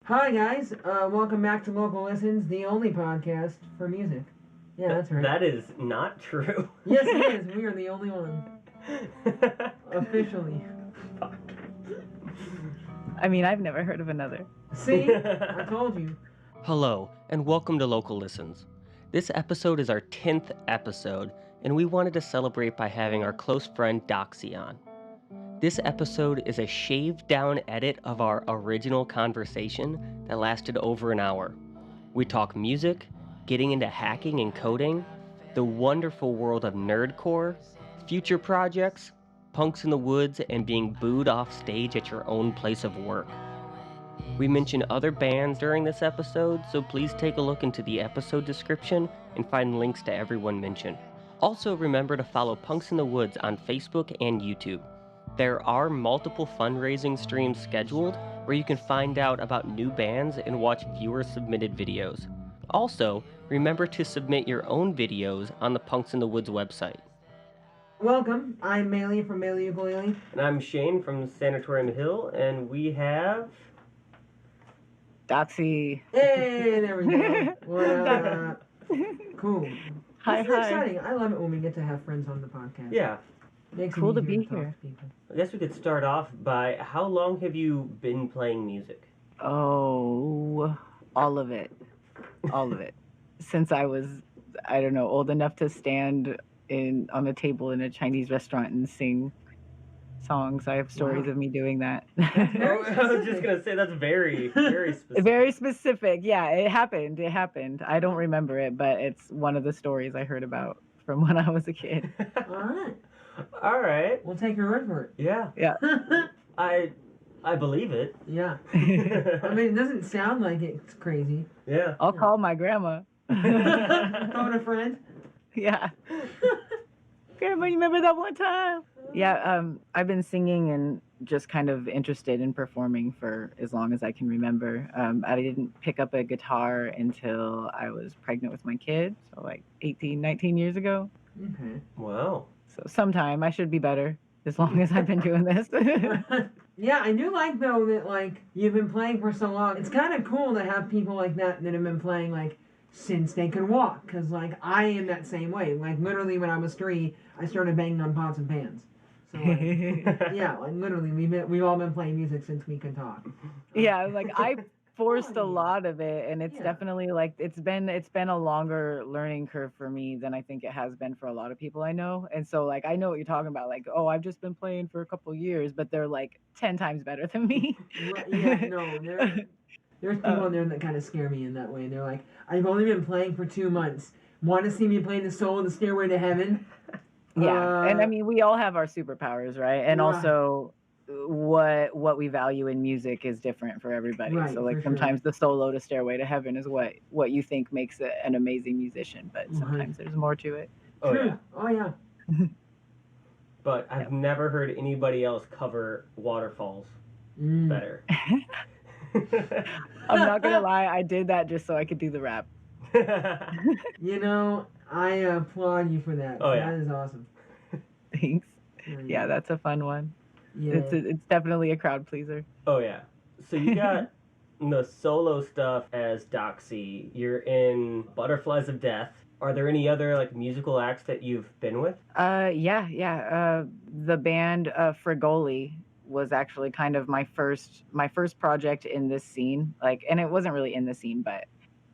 Hi guys, welcome back to Local Listens, the only podcast for music. Yeah, that's right. That is not true. Yes, it is. We are the only one. Officially. Fuck. I mean, I've never heard of another. See? I told you. Hello, and welcome to Local Listens. This episode is our 10th episode, and we wanted to celebrate by having our close friend Docksey on. This episode is a shaved-down edit of our original conversation that lasted over an hour. We talk music, getting into hacking and coding, the wonderful world of Nerdcore, future projects, Punx in the woods, and being booed off stage at your own place of work. We mention other bands during this episode, so please take a look into the episode description and find links to everyone mentioned. Also remember to follow Punx in the Woods on Facebook and YouTube. There are multiple fundraising streams scheduled where you can find out about new bands and watch viewer-submitted videos. Also, remember to submit your own videos on the Punx in the Woods website. Welcome, I'm Maley from Maley Ukulele. And I'm Shane from Sanatorium Hill, and we have... Docksey. Hey, there we go. Well, cool. Hi, It's exciting. I love it when we get to have friends on the podcast. Yeah. Makes it Cool to easier be talk here. to people. I guess we could start off by, how long have you been playing music? Oh, all of it. All of it. Since I was, I don't know, old enough to stand on the table in a Chinese restaurant and sing songs. I have stories Wow. of me doing that. I was just going to say, that's very, very specific. Very specific. Yeah, it happened. It happened. I don't remember it, but it's one of the stories I heard about from when I was a kid. All right. All right. We'll take your word for it. Yeah. Yeah. I believe it. Yeah. I mean, it doesn't sound like it's crazy. Yeah. I'll call my grandma. Phone a friend. Yeah. Grandma, you remember that one time? Yeah, I've been singing and just kind of interested in performing for as long as I can remember. I didn't pick up a guitar until I was pregnant with my kid, so like 18, 19 years ago. Okay. Wow. So sometime I should be better as long as I've been doing this. Yeah, I do like, though, that, like, you've been playing for so long. It's kind of cool to have people like that have been playing, like, since they can walk. Because, like, I am that same way. Like, literally, when I was 3, I started banging on pots and pans. So, like, yeah, like, literally, we've all been playing music since we can talk. Yeah, like I forced a lot of it, and it's definitely like it's been a longer learning curve for me than I think it has been for a lot of people I know. And so like I know what you're talking about, like, oh, I've just been playing for a couple years, but they're like 10 times better than me. Yeah, no, there's people in there that kind of scare me in that way. They're like, I've only been playing for 2 months. Want to see me playing the solo, the Stairway to Heaven? Yeah, and I mean, we all have our superpowers, right? And also, what we value in music is different for everybody. Right, so, like, for sometimes the solo to Stairway to Heaven is what you think makes an amazing musician, but sometimes there's more to it. Oh, True. yeah. Oh, yeah. But I've never heard anybody else cover Waterfalls better. I'm not gonna lie, I did that just so I could do the rap. You know, I applaud you for that. Oh, yeah. That is awesome. Thanks. Yeah, that's a fun one. Yeah. It's definitely a crowd pleaser. Oh, yeah. So you got the solo stuff as Docksey. You're in Butterflies of Death. Are there any other like musical acts that you've been with? Yeah. The band Fergoli was actually kind of my first project in this scene. Like, and it wasn't really in the scene, but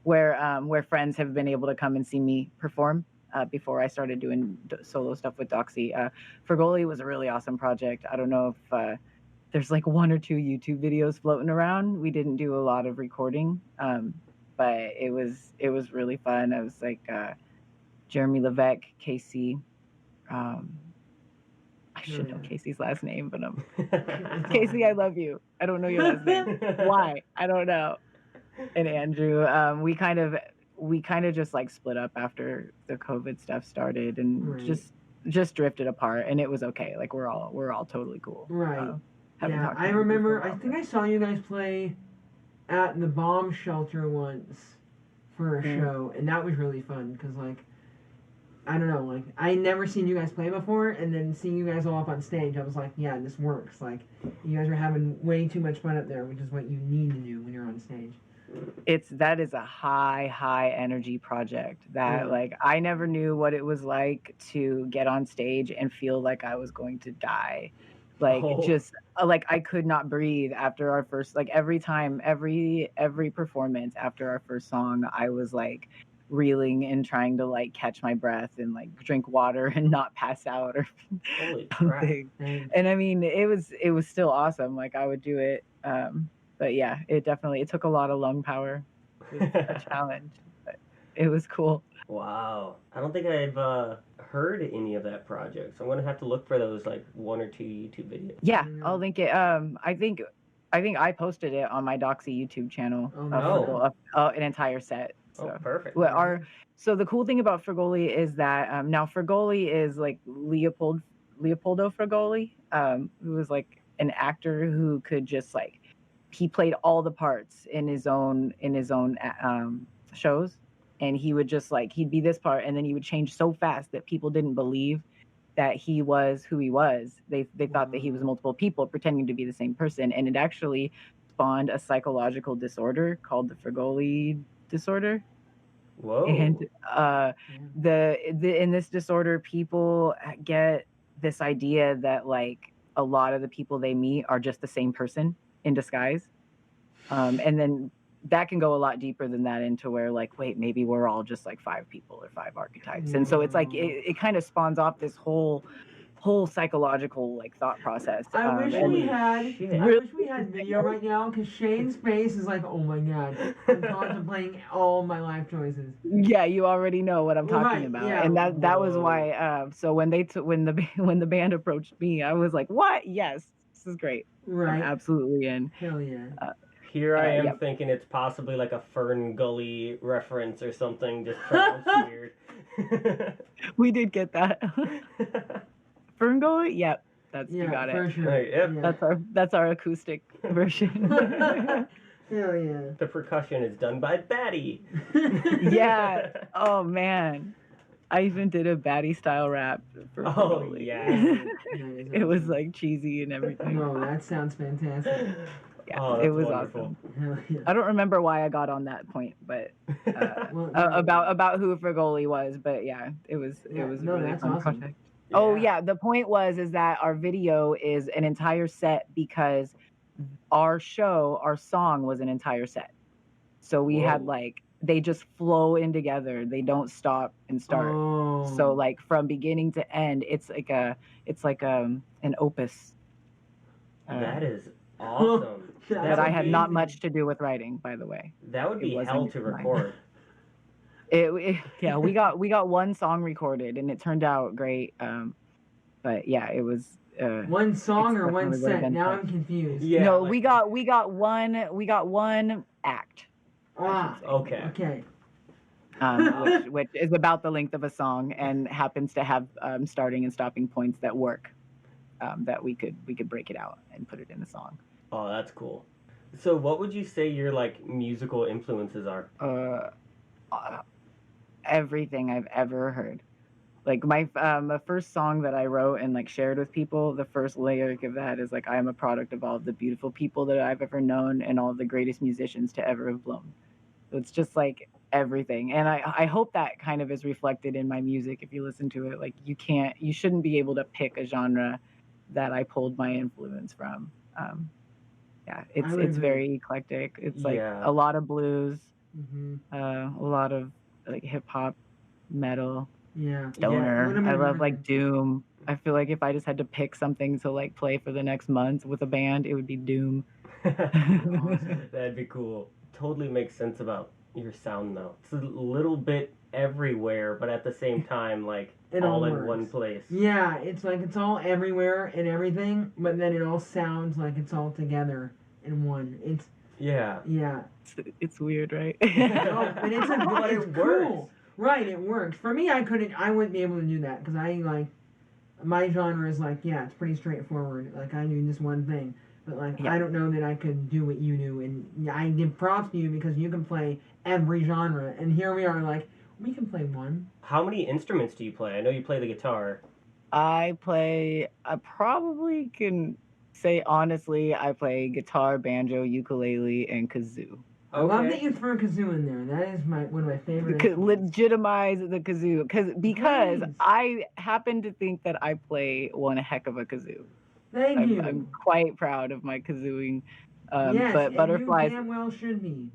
where friends have been able to come and see me perform before I started doing solo stuff with Docksey. Fergoli was a really awesome project. I don't know if there's like 1 or 2 YouTube videos floating around. We didn't do a lot of recording, but it was really fun. I was like Jeremy Levesque, Casey. I should know Casey's last name, but Casey, I love you. I don't know your last name. Why? I don't know. And Andrew, we kind of just like split up after the COVID stuff started and just drifted apart, and it was okay. Like we're all totally cool. Right. Yeah, I remember. I think I saw you guys play at the bomb shelter once for a show, and that was really fun because like I don't know, like, I never seen you guys play before, and then seeing you guys all up on stage, I was like, yeah, this works. Like, you guys are having way too much fun up there, which is what you need to do when you're on stage. That is a high energy project that like I never knew what it was like to get on stage and feel like I was going to die. Like just like I could not breathe after our first, like every time, every performance after our first song, I was like reeling and trying to like catch my breath and like drink water and not pass out or something. And I mean, it was still awesome. Like I would do it. But yeah, it took a lot of lung power. It was a challenge, but it was cool. Wow. I don't think I've heard any of that project, so I'm gonna have to look for those like 1 or 2 YouTube videos. Yeah, I'll link it. I think I posted it on my Docksey YouTube channel. An entire set. So. Perfect. So the cool thing about Fergoli is that now Fergoli is like Leopoldo Fergoli, who was like an actor who could just like, he played all the parts in his own shows, and he would just like, he'd be this part and then he would change so fast that people didn't believe that he was who he was. They thought that he was multiple people pretending to be the same person, and it actually spawned a psychological disorder called the Fergoli disorder. Whoa. And in this disorder, people get this idea that like a lot of the people they meet are just the same person in disguise. And then that can go a lot deeper than that, into where like, wait, maybe we're all just like 5 people or 5 archetypes. And so it's like it kind of spawns off this whole psychological like thought process. I wish we had video right now, because Shane's face is like, oh my god, I'm contemplating all my life choices. Yeah, you already know what I'm talking about. Yeah. And that was why so when the band approached me, I was like, what? Yes, this is great. Right. I'm absolutely in. Hell yeah. Here I am thinking it's possibly like a Ferngully reference or something, just pronounced weird. We did get that. Fergoli? Yep. You got it. Sure. Right, yep. Yeah. That's our acoustic version. Hell yeah. The percussion is done by Batty. Yeah. Oh man. I even did a Batty style rap for Fergoli. Yeah. It was like cheesy and everything. Oh, that sounds fantastic. Yeah, it was wonderful. Awesome. Yeah. I don't remember why I got on that point, but about who Fergoli was, but yeah, it was a really fun project. Yeah. Oh yeah, the point is that our video is an entire set, because our song was an entire set. So we had like, they just flow in together. They don't stop and start. Oh. So like from beginning to end, it's like an opus. That is awesome. That I had not much to do with writing, by the way. That would be hell to record. We got one song recorded and it turned out great. But yeah, it was one song or one set. Now I'm confused. Yeah, no, like, we got one act. Okay. Which is about the length of a song and happens to have starting and stopping points that work. That we could break it out and put it in the song. Oh, that's cool. So what would you say your like musical influences are? Everything I've ever heard. Like my first song that I wrote and like shared with people, the first lyric of that is like, I am a product of all of the beautiful people that I've ever known and all of the greatest musicians to ever have blown. So it's just like everything. And I hope that kind of is reflected in my music. If you listen to it, like you shouldn't be able to pick a genre that I pulled my influence from. It's very eclectic. It's like a lot of blues, a lot of like hip hop, metal, stoner. I love like doom. I feel like if I just had to pick something to like play for the next month with a band, it would be doom. That'd be cool. Totally makes sense about your sound though. It's a little bit everywhere, but at the same time, like all in one place. Yeah, it's like it's all everywhere and everything, but then it all sounds like it's all together in one. It's it's weird, right? No, but it's cool. Right, it works. For me, I wouldn't be able to do that, because I like, my genre is like, it's pretty straightforward. Like I do this one thing. But like, I don't know that I could do what you do, and I give props to you because you can play every genre, and here we are like, we can play one. How many instruments do you play? I know you play the guitar. I probably can say honestly, I play guitar, banjo, ukulele, and kazoo. I love that you threw kazoo in there. That is one of my favorite. Legitimize the kazoo because Nice. I happen to think that I play one heck of a kazoo. Thank you. I'm quite proud of my kazooing. Yes, but and Butterflies, you damn well should be.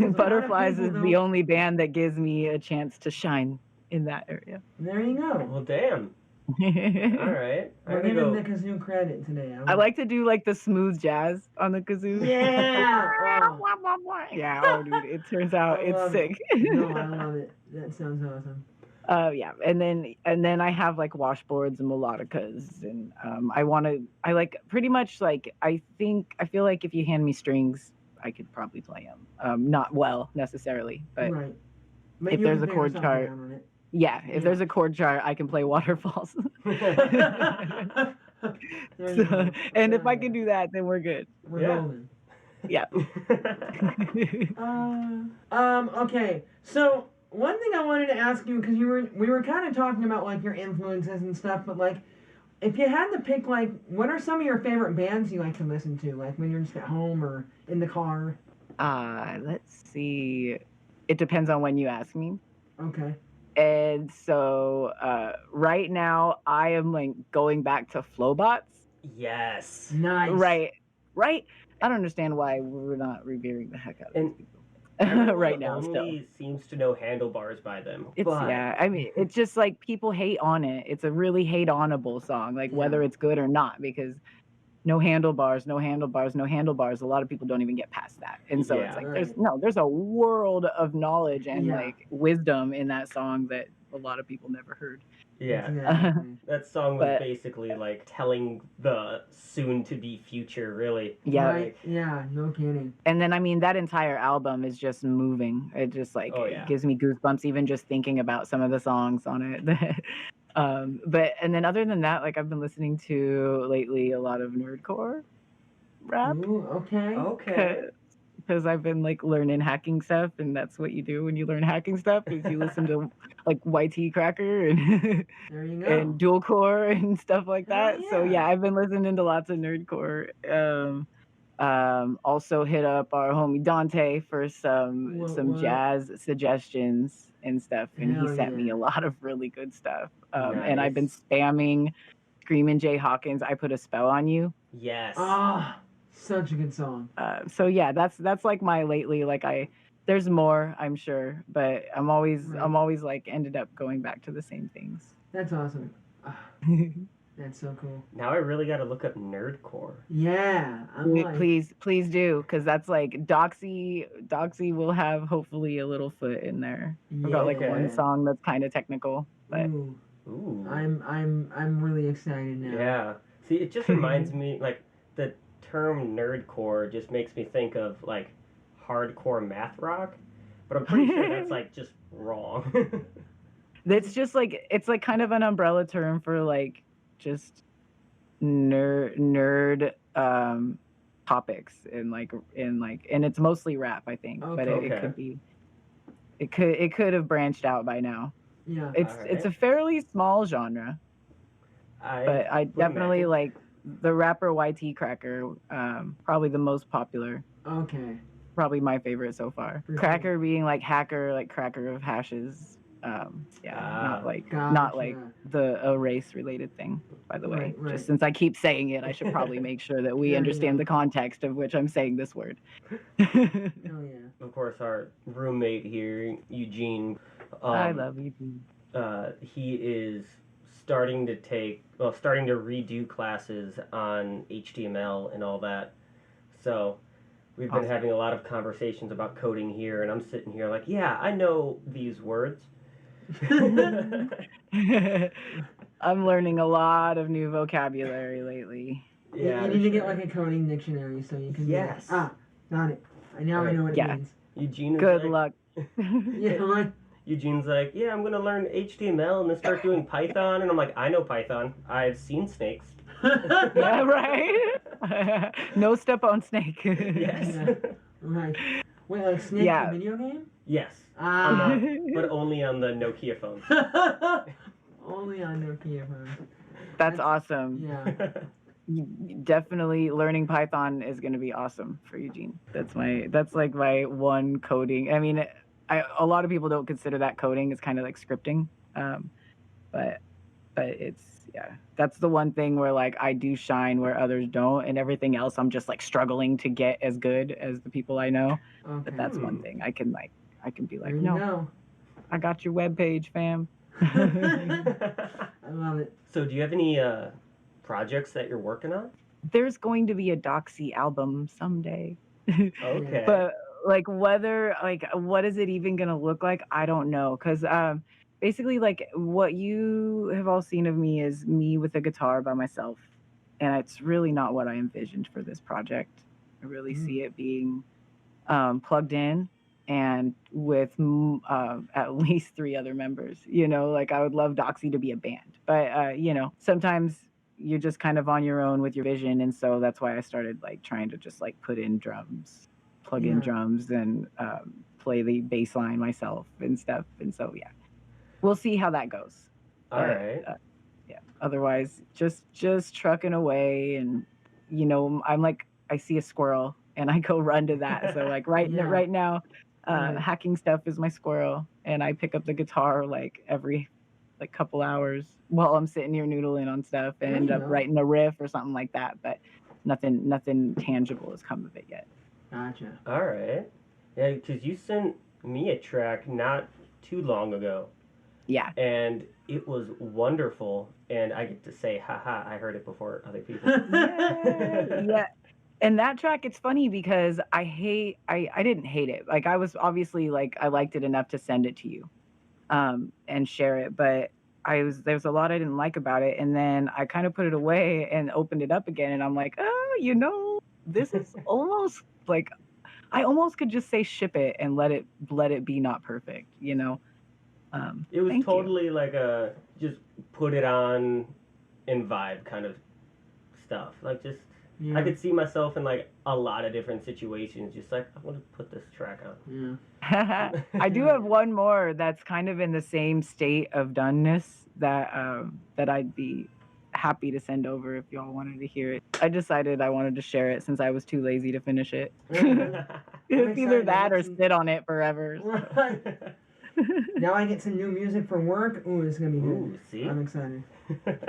Butterflies is the only band that gives me a chance to shine in that area. There you go. Well, damn. All right. We're giving the kazoo credit today. I like to do like the smooth jazz on the kazoo. Yeah. Yeah. Oh, dude, it turns out it's sick. No, I love it. That sounds awesome. Yeah, and then I have like washboards and melodicas, and I like pretty much like I feel like if you hand me strings, I could probably play them. Not well necessarily, but right. If there's a chord chart, if there's a chord chart, I can play waterfalls. And if I can do that, then we're good. We're golden. Yeah. Okay. So one thing I wanted to ask you, because we were kind of talking about like your influences and stuff, but like, if you had to pick, like, what are some of your favorite bands you like to listen to, like when you're just at home or in the car? Let's see. It depends on when you ask me. Okay. And so right now I am like going back to Flowbots. Yes. Nice. Right. I don't understand why we're not revering the heck out of these people. Right now only seems to know Handlebars by them. Yeah, I mean, it's just like people hate on it. It's a really hate-onable song, like whether it's good or not, because no handlebars. A lot of people don't even get past that. And so it's like there's a world of knowledge and like wisdom in that song that a lot of people never heard. Yeah. That song was basically like telling the soon-to-be future, really. Yeah. Right. Yeah, no kidding. And then, I mean, that entire album is just moving. It just like it gives me goosebumps even just thinking about some of the songs on it. And then other than that, like I've been listening to lately a lot of nerdcore rap. Ooh, okay. Because I've been like learning hacking stuff, and that's what you do when you learn hacking stuff is you listen to like YT Cracker and there you go. and dual core and stuff like that. Yeah. So yeah, I've been listening to lots of nerdcore. Also hit up our homie Dante for some jazz suggestions and stuff, and he sent me a lot of really good stuff. And I've been spamming Screamin' Jay Hawkins, I Put a Spell on You. Yes. Such a good song. So yeah, that's like my lately. Like there's more, I'm sure, but I'm always like ended up going back to the same things. That's awesome. That's so cool. Now I really got to look up nerdcore. Yeah, please do, because that's like Docksey will have hopefully a little foot in there. I've got like one song that's kind of technical, but Ooh. I'm really excited now. Yeah. See, it just reminds me like the term nerdcore just makes me think of like hardcore math rock, but I'm pretty sure that's like just wrong. It's just like it's like kind of an umbrella term for like just nerd topics and it's mostly rap, I think, but it could have branched out by now. Yeah, it's a fairly small genre, but I definitely like the rapper YT Cracker, probably the most popular. Okay. Probably my favorite so far. Cracker being like hacker, like cracker of hashes. Not like a race related thing, by the way. Right. Just since I keep saying it, I should probably make sure that we understand the context of which I'm saying this word. Of course, our roommate here, Eugene. I love Eugene. He is starting to redo classes on HTML and all that. So we've been having a lot of conversations about coding here, and I'm sitting here like, yeah, I know these words. I'm learning a lot of new vocabulary lately. Yeah, you need to get like a coding dictionary so you can. Yes. Got it. Now I know what it means. Eugene is good luck. Eugene's like, yeah, I'm gonna learn HTML and then start doing Python, and I'm like, I know Python. I've seen snakes. Yeah, right. No step on snake. Yes. Yeah. Right. Wait, like Snake the video game? Yes. But only on the Nokia phones. Only on Nokia phones. That's awesome. Yeah. Definitely learning Python is going to be awesome for Eugene. That's like my one coding. I mean, a lot of people don't consider that coding. It's kind of like scripting. But it's, yeah, that's the one thing where like I do shine where others don't, and everything else I'm just like struggling to get as good as the people I know. Okay. But that's one thing I can be like, There you no, go. I got your webpage, fam. I love it. So do you have any projects that you're working on? There's going to be a Docksey album someday. Okay. But like what is it even gonna look like? I don't know, because basically like what you have all seen of me is me with a guitar by myself, and it's really not what I envisioned for this project. I really see it being plugged in and with at least 3 other members. You know, like I would love Docksey to be a band, but you know, sometimes you're just kind of on your own with your vision, and so that's why I started like trying to just like put in drums, plug in drums, and play the bass line myself and stuff. And so yeah, we'll see how that goes. All right. Yeah. Otherwise, just trucking away, and you know, I'm like, I see a squirrel and I go run to that. So like right now, hacking stuff is my squirrel, and I pick up the guitar like every like couple hours while I'm sitting here noodling on stuff and end up writing a riff or something like that. But nothing tangible has come of it yet. Gotcha. All right. Yeah, because you sent me a track not too long ago. Yeah. And it was wonderful. And I get to say, haha, I heard it before other people. Yeah. And that track, it's funny because I didn't hate it. Like I was obviously like, I liked it enough to send it to you and share it. But there's a lot I didn't like about it. And then I kind of put it away and opened it up again. And I'm like, oh, you know, this is almost like, I almost could just say ship it and let it be not perfect, you know? It was totally like a just put it on and vibe kind of stuff. Like just, I could see myself in like a lot of different situations. Just like, I want to put this track on. Yeah. I do have one more that's kind of in the same state of doneness that I'd be happy to send over if y'all wanted to hear it. I decided I wanted to share it since I was too lazy to finish it. It's either that or sit on it forever. So. Now I get some new music for work. Ooh, it's gonna be good. Ooh, see? I'm excited.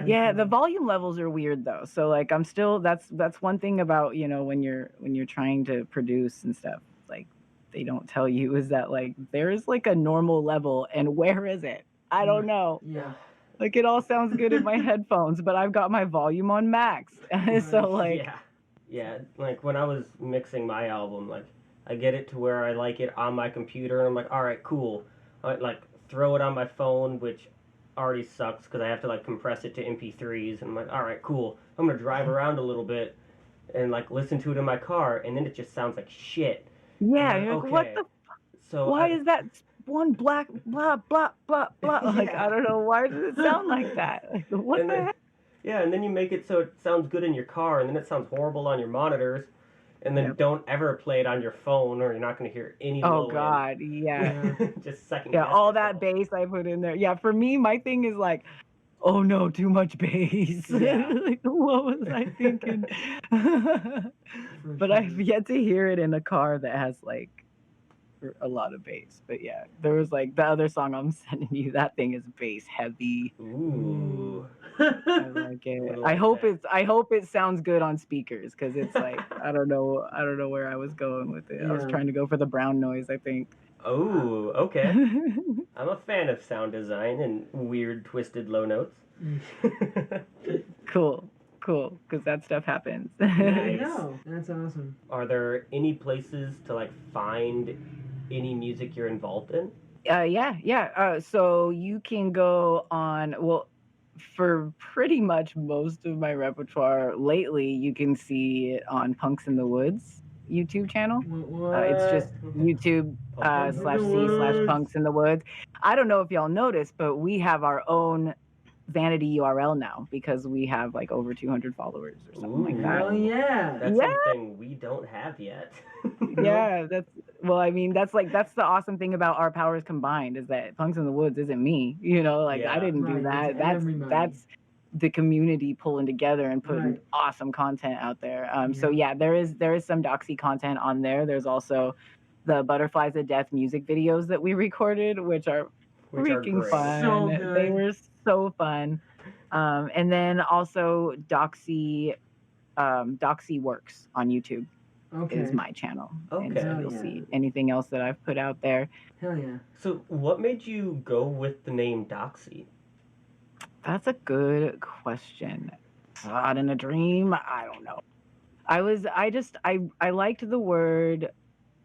Yeah, the volume levels are weird though. So like I'm still that's one thing about, you know, when you're trying to produce and stuff, like they don't tell you is that like there's like a normal level and where is it? I don't know. Yeah. Like it all sounds good in my headphones, but I've got my volume on max. So like yeah, like when I was mixing my album, like I get it to where I like it on my computer and I'm like, all right, cool. I like throw it on my phone, which already sucks because I have to like compress it to MP3s, and I'm like, all right, cool. I'm gonna drive around a little bit and like listen to it in my car, and then it just sounds like shit. Yeah, you're like, what the? So why is that one black blah blah blah blah? Like I don't know, why does it sound like that? Like, what the heck? Yeah, and then you make it so it sounds good in your car, and then it sounds horrible on your monitors. And then don't ever play it on your phone, or you're not going to hear any low end. God, yeah. Just second. Yeah, all that bass I put in there. Yeah, for me, my thing is like, oh no, too much bass. Yeah. Like, what was I thinking? But I've yet to hear it in a car that has like a lot of bass. But yeah, there was like the other song I'm sending you. That thing is bass heavy. Ooh. I like it. I hope it sounds good on speakers because it's like I don't know where I was going with it. I was trying to go for the brown noise, I think. Oh, okay. I'm a fan of sound design and weird twisted low notes. Cool, because that stuff happens. I know. That's awesome. Are there any places to like find any music you're involved in? Yeah. So you can go on, well, for pretty much most of my repertoire lately, you can see it on Punx in the Woods YouTube channel. It's just YouTube /C/Punx in the Woods. I don't know if y'all noticed, but we have our own vanity URL now because we have like over 200 followers or something like that. Oh yeah. That's something we don't have yet. Yeah, that's the awesome thing about our powers combined is that Punx in the Woods isn't me, you know, like I didn't do that. the community pulling together and putting Right. awesome content out there. So yeah, there is some Docksey content on there. There's also the Butterflies of Death music videos that we recorded, which are freaking great. fun. So They good. were so fun. And then also Docksey Works on YouTube Okay. is my channel. And Okay. so you'll see anything else that I've put out there. Hell yeah. So what made you go with the name Docksey? That's a good question. Saw it in a dream. I don't know. I liked the word.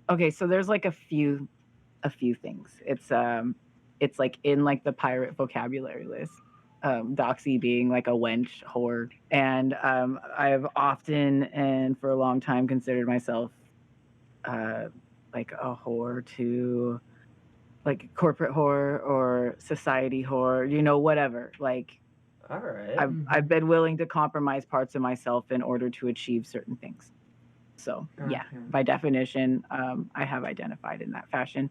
Okay, so there's like a few things. It's like in like the pirate vocabulary list. Docksey being like a wench whore, and I've often and for a long time considered myself like a whore to like corporate whore or society whore, whatever. Like All right. I've been willing to compromise parts of myself in order to achieve certain things. So yeah, Gotcha. by definition, I have identified in that fashion.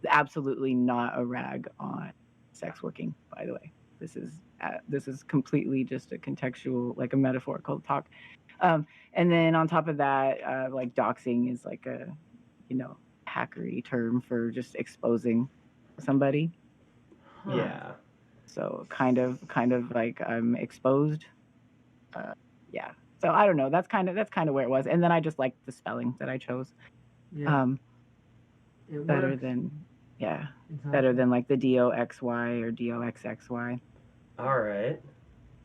Absolutely not a rag on sex working, by the way. This is completely just a contextual, like a metaphorical talk. And then on top of that, like doxing is like a, hackery term for just exposing somebody. Yeah. So kind of like I'm exposed. Yeah. So I don't know. That's kind of where it was. And then I just liked the spelling that I chose. Yeah. It Better works. than It's better awesome. than like the DOXY or DOXXY. All right.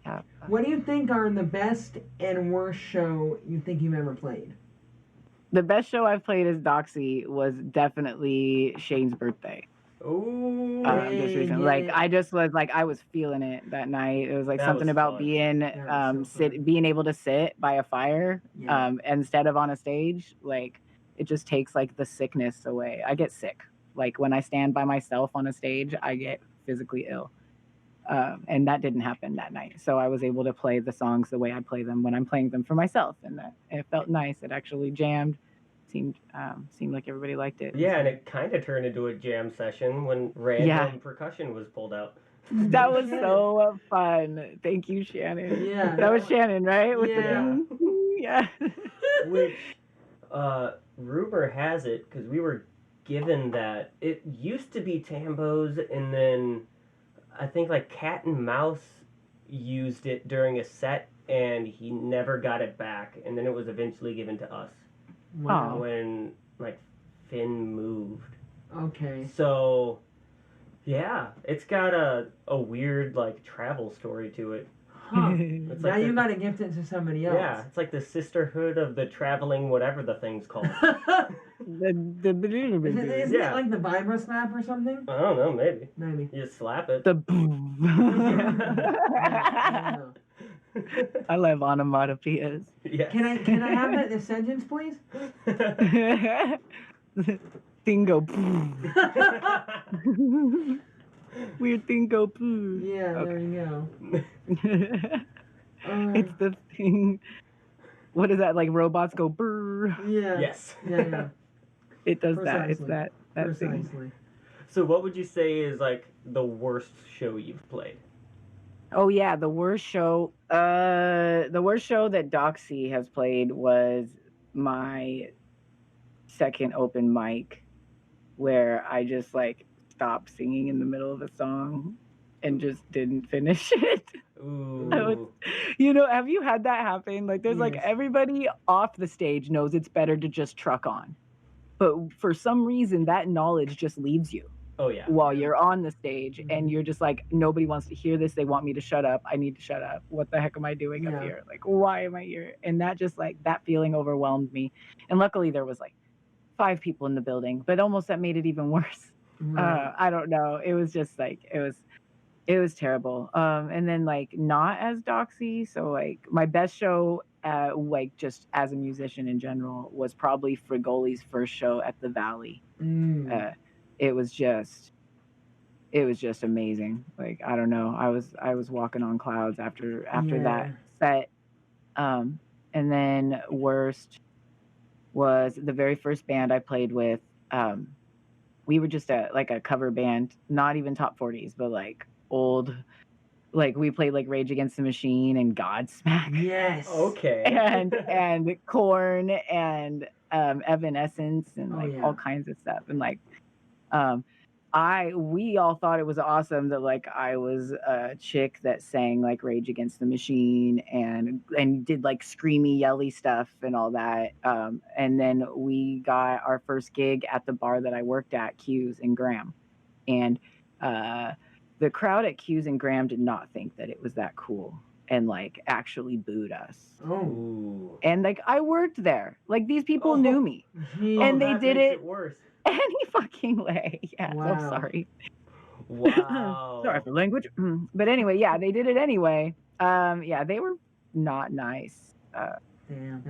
Yeah. What do you think are the best and worst show you think you've ever played? The best show I've played as Docksey was definitely Shane's birthday. Ooh. Just recently. Like I just was like I was feeling it that night. It was like That something was about fun. being was so fun. being able to sit by a fire Yeah. instead of on a stage. Like it just takes like the sickness away. I get sick. Like when I stand by myself on a stage, I get physically ill. And that didn't happen that night. So I was able to play the songs the way I play them when I'm playing them for myself, and it felt nice. It actually jammed. Seemed like everybody liked it. Yeah, and it kind of turned into a jam session when random percussion was pulled out. That was so fun. Thank you, Shannon. Yeah. That was Shannon, right? With the Yeah. ding? Yeah. Which, rumor has it, because we were given that it used to be Tambo's, and then I think like Cat and Mouse used it during a set, and he never got it back, and then it was eventually given to us Wow. when like Finn moved. Okay. So yeah, it's got a weird like travel story to it. Huh. It's Now like you gotta gift it to somebody else. Yeah, it's like the sisterhood of the traveling whatever the thing's called. Isn't it Yeah. like the vibra slap or something? I don't know, maybe. Maybe. You just slap it. The boom. I don't know. I love onomatopoeias. Yeah. Can I have that in a sentence, please? Dingo poo. Weird dingo poo. Yeah, Okay. there you go. It's the thing. What is that? Like robots go brrr. Yeah. Yes. Yeah. It does that. It's Precisely. that thing. Precisely. So what would you say is like the worst show you've played? Oh yeah, the worst show. The worst show that Docksey has played was my second open mic, where I just like stopped singing in the middle of a song and just didn't finish it. Ooh. Have you had that happen? Like there's like Yes. everybody off the stage knows it's better to just truck on. But for some reason that knowledge just leaves you Oh yeah. while you're on the stage and you're just like, nobody wants to hear this. They want me to shut up. I need to shut up. What the heck am I doing up Yeah. here? Like, why am I here? And that just like, that feeling overwhelmed me. And luckily there was like 5 people in the building, but almost that made it even worse. Right. I don't know. It was just like, it was terrible. And then like not as Docksey. So like my best show, like just as a musician in general, was probably Fergoli's first show at the Valley. It was just amazing. Like I don't know, I was walking on clouds after that set. And then worst was the very first band I played with. We were just like a cover band, not even top 40s, but like old like we played like Rage Against the Machine and Godsmack. Yes. Okay. and Korn and Evanescence and like all kinds of stuff. And like we all thought it was awesome that like I was a chick that sang like Rage Against the Machine and did like screamy yelly stuff and all that. And then we got our first gig at the bar that I worked at, Q's in Graham. And the crowd at Q's and Graham did not think that it was that cool and like actually booed us. Oh. And like I worked there. Like these people knew me. And they did it worse. Any fucking way. Yeah. Wow. So sorry. Wow. Sorry for language. But anyway, yeah, they did it anyway. Yeah, they were not nice. Damn,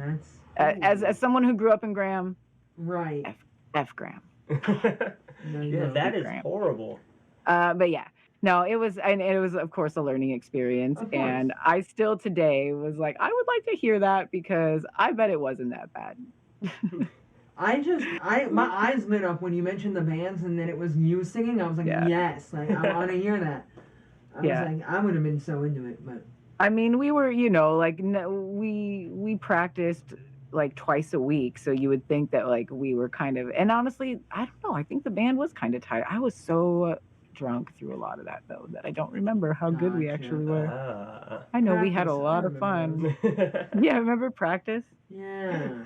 that's as someone who grew up in Graham. Right. F Graham. Yeah, that is horrible. But yeah. No, it was of course a learning experience. And I still today was like, I would like to hear that because I bet it wasn't that bad. My eyes lit up when you mentioned the bands and then it was you singing. I was like, yes, like I want to hear that. I was like, I would have been so into it, but I mean, we were, like we practiced like twice a week, so you would think that like we were kind of, and honestly, I don't know, I think the band was kind of tired. I was so drunk through a lot of that though that I don't remember how good we actually were. I know we had a lot of fun. Yeah, remember practice? Yeah.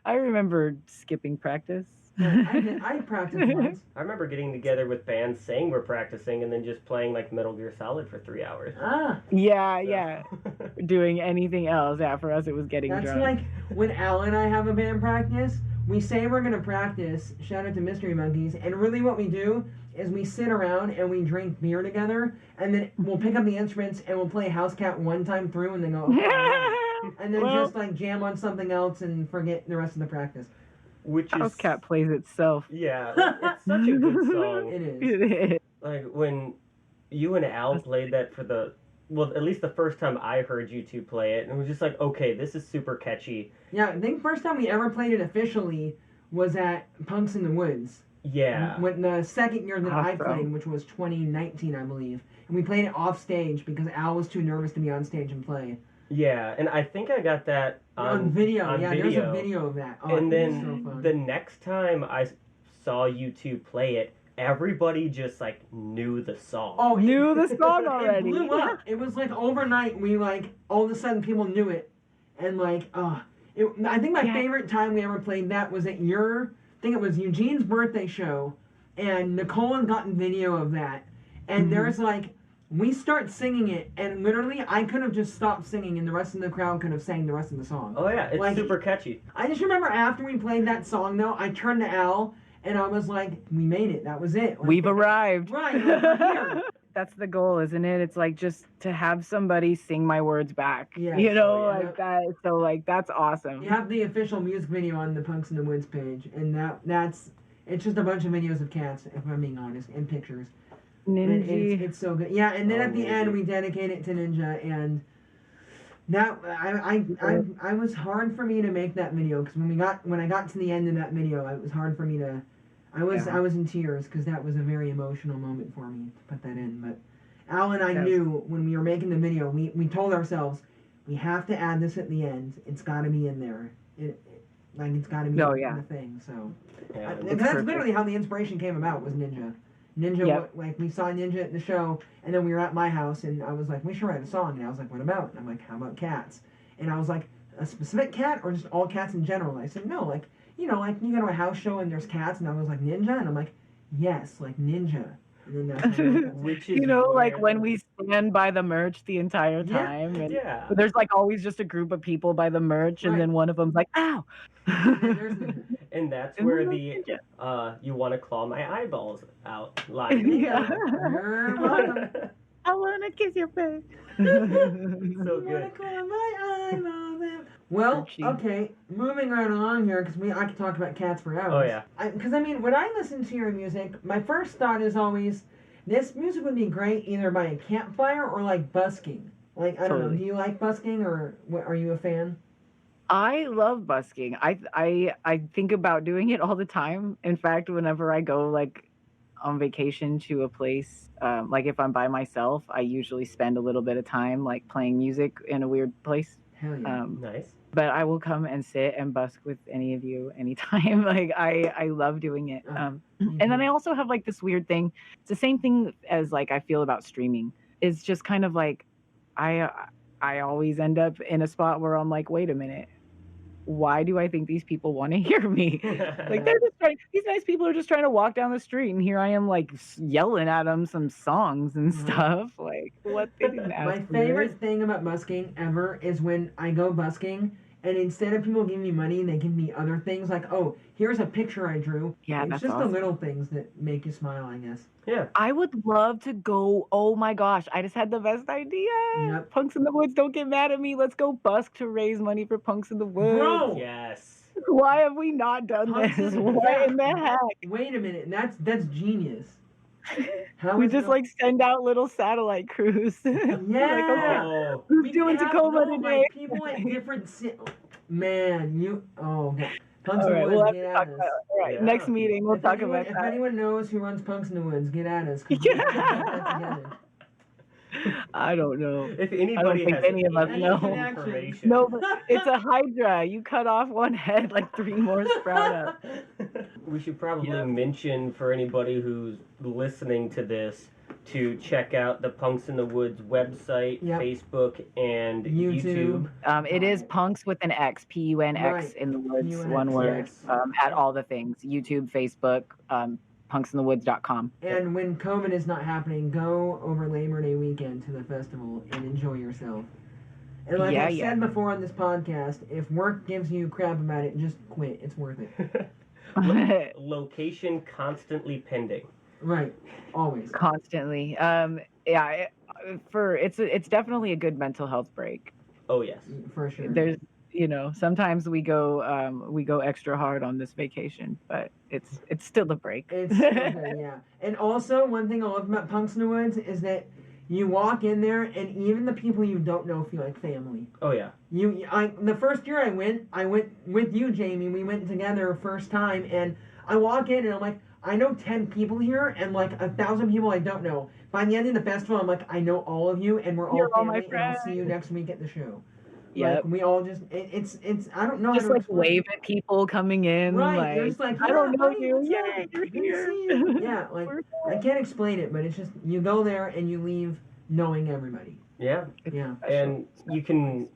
I remember skipping practice. I practiced once. I remember getting together with bands saying we're practicing and then just playing like Metal Gear Solid for 3 hours. Yeah. Doing anything else. Yeah, for us it was getting drunk. That's like when Al and I have a band practice, we say we're going to practice, shout out to Mystery Monkeys, and really what we do is we sit around and we drink beer together, and then we'll pick up the instruments and we'll play House Cat one time through and then go, and then just like jam on something else and forget the rest of the practice. Which is House Cat plays itself. Yeah, it's such a good song. It is. It is. Like when you and Al played that for at least the first time I heard you two play it, and it was just like, okay, this is super catchy. Yeah, I think first time we ever played it officially was at Punx in the Woods. Yeah. When the second year that I played, which was 2019, I believe. And we played it off stage because Al was too nervous to be on stage and play. Yeah, and I think I got that on video. On video. There's a video of that. Oh, and then so fun. The next time I saw you two play it, everybody just like knew the song. Oh, knew the song already. It blew up. It was like overnight. We like all of a sudden people knew it, and like I think my favorite time we ever played that was at I think it was Eugene's birthday show, and Nicole had gotten video of that, and there's like. We start singing it, and literally, I could have just stopped singing, and the rest of the crowd could have sang the rest of the song. Oh yeah, it's like, super catchy. I just remember after we played that song, though, I turned to Al, and I was like, we made it. That was it. Like, we've arrived. Right, we're here. That's the goal, isn't it? It's like just to have somebody sing my words back. Yeah. Like that. So like that's awesome. You have the official music video on the Punx in the Woods page, and it's just a bunch of videos of cats, if I'm being honest, and pictures. Ninja. It's so good. Yeah, and then at the end we dedicate it to Ninja, and that I was hard for me to make that video because when I got to the end of that video, it was hard for me to. I was in tears because that was a very emotional moment for me to put that in. But Al and I knew when we were making the video, we told ourselves we have to add this at the end. It's got to be in there. It's got to be in the thing. So that's literally how the inspiration came about. Was Ninja. Like we saw Ninja at the show, and then we were at my house, and I was like, we should write a song. And I was like, what about? And I'm like, how about cats? And I was like, a specific cat or just all cats in general? And I said, no, like, like you go to a house show and there's cats, and I was like, Ninja? And I'm like, yes, like Ninja. And then that's which is like when we stand by the merch the entire time. And there's like always just a group of people by the merch, and then one of them's like, ow. And that's where the you want to claw my eyeballs out line. Yeah. I want to kiss your face. So good. Claw my eyeballs out. Well, okay, moving right along here, because I could talk about cats for hours. Oh, yeah. Because, when I listen to your music, my first thought is always, this music would be great either by a campfire or, like, busking. Like, I don't know, do you like busking, or are you a fan? I love busking. I think about doing it all the time. In fact, whenever I go, like, on vacation to a place, like if I'm by myself, I usually spend a little bit of time like playing music in a weird place. Hell yeah. Nice. But I will come and sit and busk with any of you anytime. Like I love doing it. And then I also have like this weird thing. It's the same thing as like I feel about streaming. It's just kind of like I always end up in a spot where I'm like, wait a minute. Why do I think these people want to hear me? Like they're just these nice people are just trying to walk down the street, and here I am like yelling at them some songs and stuff. Like what they didn't ask. My favorite thing about busking ever is when I go busking, and instead of people giving me money, they give me other things like, oh, here's a picture I drew. Yeah, it's that's just awesome. the little things that make you smile, I guess. Yeah. I would love to go. Oh my gosh, I just had the best idea. Yep. Punks in the Woods, don't get mad at me. Let's go busk to raise money for Punks in the Woods. Bro! Yes. Why have we not done Punks this? in- What yeah. in the heck? Wait a minute, that's genius. How We is just no- like send out little satellite crews. Yeah. Like, okay, Oh. who's We doing have, Tacoma no, today? like, people at different man, you okay. Punks All in the right, Woods, we'll have get to at talk us. about it. All right, Yeah. next meeting we'll talk about If that. anyone knows who runs Punks in the Woods, get at us. 'Cause we can put that together. I don't know. If anybody think has any of us any know. information. No, but it's a hydra. You cut off one head, like 3 more sprout up. We should probably mention for anybody who's listening to this to check out the Punks in the Woods website, Yep. Facebook, and YouTube. It is Punx with an X, Punx Right. in the woods, PUNX, one word, yes. at all the things, YouTube, Facebook, punksinthewoods.com. And when COVID is not happening, go over Labor Day weekend to the festival and enjoy yourself. And like I've said before on this podcast, if work gives you crap about it, just quit. It's worth it. Location constantly pending. Right. Always. Constantly. It's definitely a good mental health break. Oh yes. For sure. There's sometimes we go extra hard on this vacation, but it's still a break. It's so good, yeah. And also, one thing I love about Punks in the Woods is that you walk in there, and even the people you don't know feel like family. Oh yeah. The first year I went with you, Jamie. We went together first time, and I walk in, and I'm like, I know 10 people here, and like 1,000 people I don't know. By the end of the festival, I'm like, I know all of you, and we're all You're all family, my and I'll see friends. you next week at the show. Yep. Like, we all just, it's I don't know Just how to like explain wave at people coming in. Right, like, you're just like, I don't know hi, you. what's Yeah, up? you're Good to here. see you. Yeah, like, I can't explain it, but it's just, you go there and you leave knowing everybody. Yeah. Yeah. And you can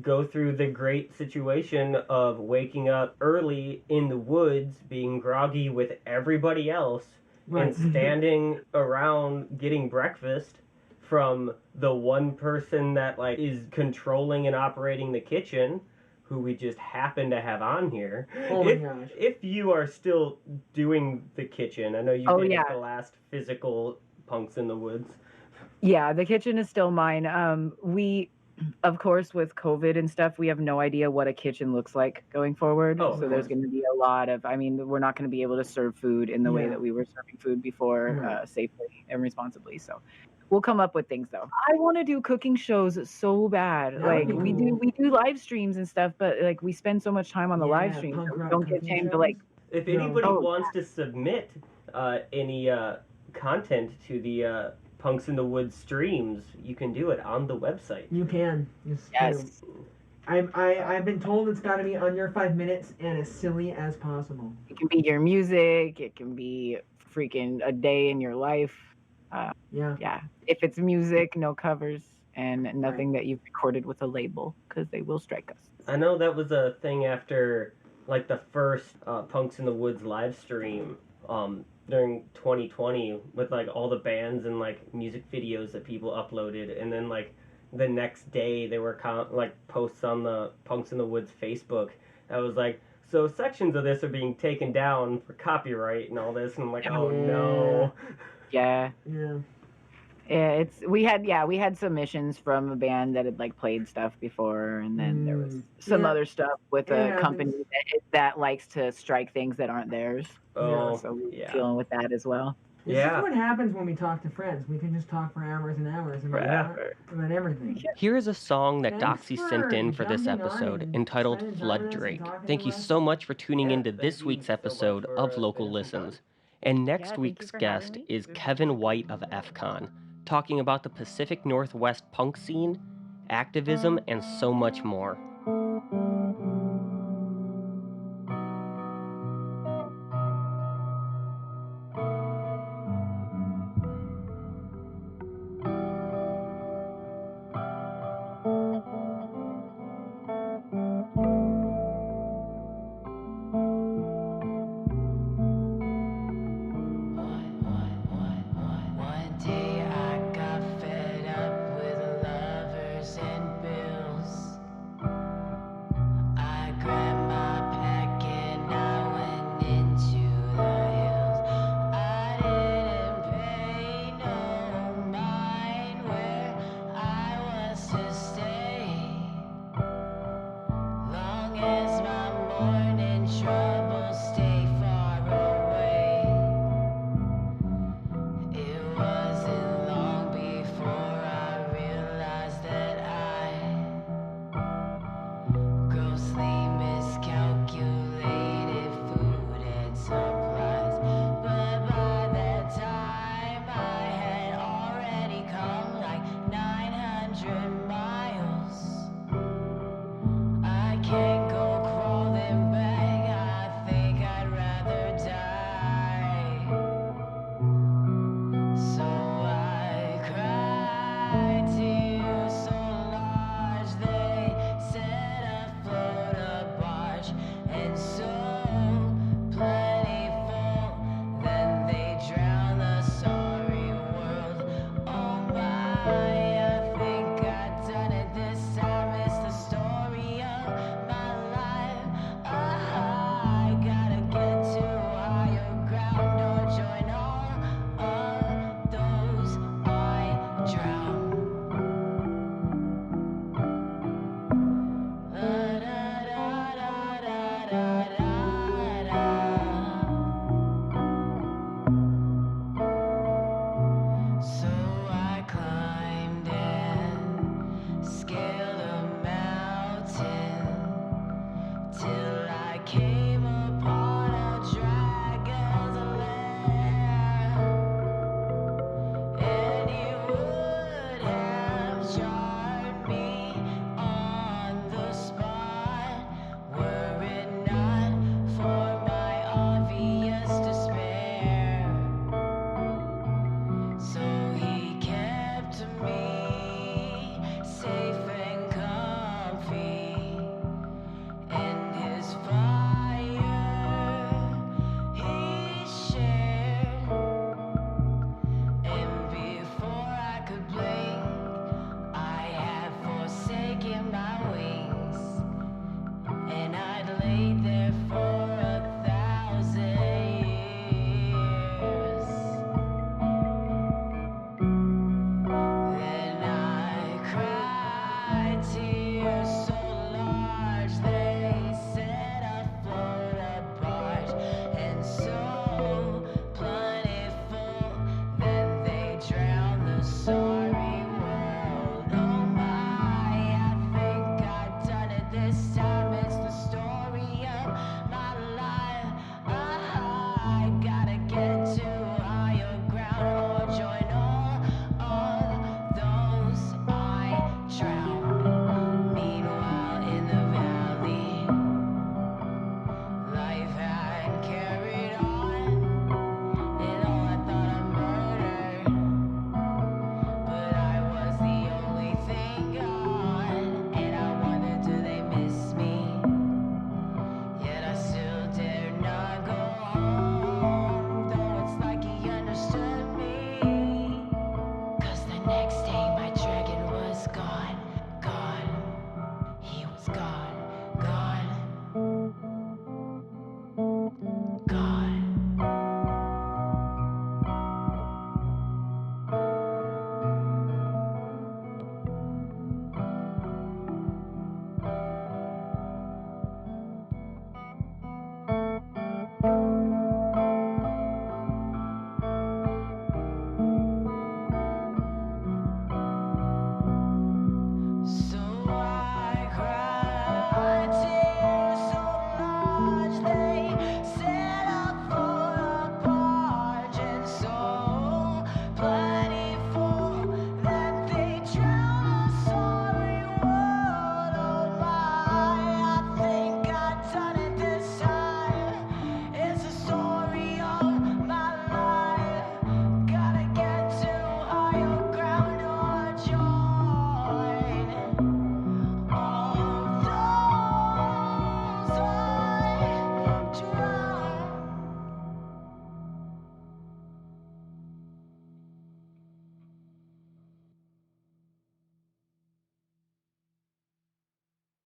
go through the great situation of waking up early in the woods, being groggy with everybody else, Right. and standing around getting breakfast from the one person that like is controlling and operating the kitchen, who we just happen to have on here. Oh my gosh. If you are still doing the kitchen, I know you did at the last physical Punks in the Woods. Yeah, the kitchen is still mine. We, of course, with COVID and stuff, we have no idea what a kitchen looks like going forward. Oh, so there's going to be a lot of, we're not going to be able to serve food in the way that we were serving food before, safely and responsibly. So we'll come up with things though. I want to do cooking shows so bad. That'd Like be cool. we do live streams and stuff, but like we spend so much time on the live streams, punk that we rock don't get cooking time to shows. like. If anybody wants to submit any content to the Punks in the Woods streams, you can do it on the website. You can. It's Yes. true. I've been told it's got to be under 5 minutes and as silly as possible. It can be your music. It can be freaking a day in your life. Yeah. Yeah. If it's music, no covers, and nothing that you've recorded with a label, because they will strike us. I know that was a thing after like the first Punks in the Woods live stream during 2020 with like all the bands and like music videos that people uploaded, and then like the next day they were like posts on the Punks in the Woods Facebook that was like, so sections of this are being taken down for copyright and all this, and I'm like, oh no. Yeah. Yeah. Yeah, we had submissions from a band that had like played stuff before, and then there was some other stuff with a company that likes to strike things that aren't theirs. Oh, so we're dealing with that as well. This is what happens when we talk to friends. We can just talk for hours and hours about everything. Here is a song that Thanks Docksey for sent in for this jumping on episode and entitled spending time Flood with us and Drake. talking Thank to you us. so much for tuning into thank this you week's so much episode for of spending Local some time. Listens. And next thank you week's for having guest me. is This Kevin was White of FCon, talking about the Pacific Northwest punk scene, activism, and so much more.